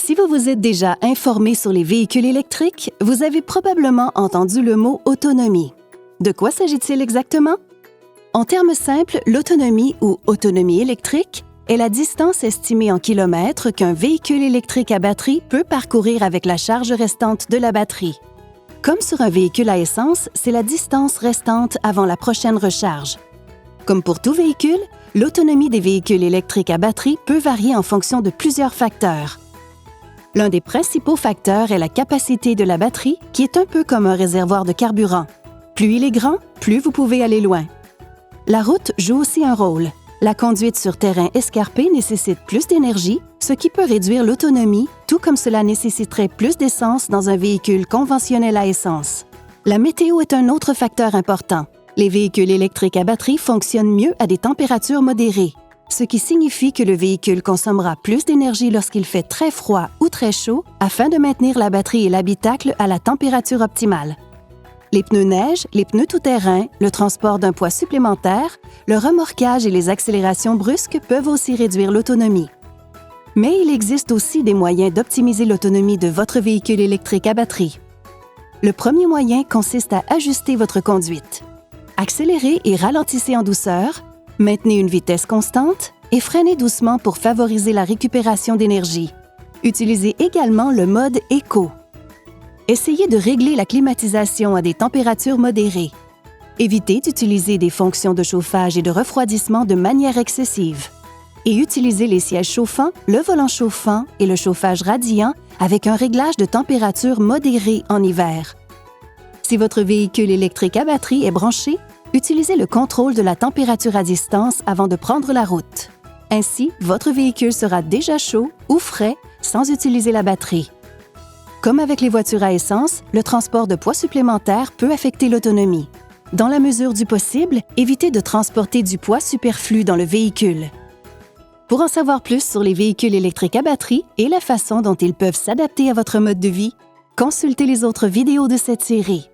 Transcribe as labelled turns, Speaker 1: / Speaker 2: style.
Speaker 1: Si vous vous êtes déjà informé sur les véhicules électriques, vous avez probablement entendu le mot autonomie. De quoi s'agit-il exactement? En termes simples, l'autonomie ou autonomie électrique est la distance estimée en kilomètres qu'un véhicule électrique à batterie peut parcourir avec la charge restante de la batterie. Comme sur un véhicule à essence, c'est la distance restante avant la prochaine recharge. Comme pour tout véhicule, l'autonomie des véhicules électriques à batterie peut varier en fonction de plusieurs facteurs. L'un des principaux facteurs est la capacité de la batterie, qui est un peu comme un réservoir de carburant. Plus il est grand, plus vous pouvez aller loin. La route joue aussi un rôle. La conduite sur terrain escarpé nécessite plus d'énergie, ce qui peut réduire l'autonomie, tout comme cela nécessiterait plus d'essence dans un véhicule conventionnel à essence. La météo est un autre facteur important. Les véhicules électriques à batterie fonctionnent mieux à des températures modérées, ce qui signifie que le véhicule consommera plus d'énergie lorsqu'il fait très froid ou très chaud afin de maintenir la batterie et l'habitacle à la température optimale. Les pneus neige, les pneus tout-terrain, le transport d'un poids supplémentaire, le remorquage et les accélérations brusques peuvent aussi réduire l'autonomie. Mais il existe aussi des moyens d'optimiser l'autonomie de votre véhicule électrique à batterie. Le premier moyen consiste à ajuster votre conduite. Accélérez et ralentissez en douceur, maintenez une vitesse constante et freinez doucement pour favoriser la récupération d'énergie. Utilisez également le mode Éco. Essayez de régler la climatisation à des températures modérées. Évitez d'utiliser des fonctions de chauffage et de refroidissement de manière excessive. Et utilisez les sièges chauffants, le volant chauffant et le chauffage radiant avec un réglage de température modéré en hiver. Si votre véhicule électrique à batterie est branché, utilisez le contrôle de la température à distance avant de prendre la route. Ainsi, votre véhicule sera déjà chaud ou frais sans utiliser la batterie. Comme avec les voitures à essence, le transport de poids supplémentaire peut affecter l'autonomie. Dans la mesure du possible, évitez de transporter du poids superflu dans le véhicule. Pour en savoir plus sur les véhicules électriques à batterie et la façon dont ils peuvent s'adapter à votre mode de vie, consultez les autres vidéos de cette série.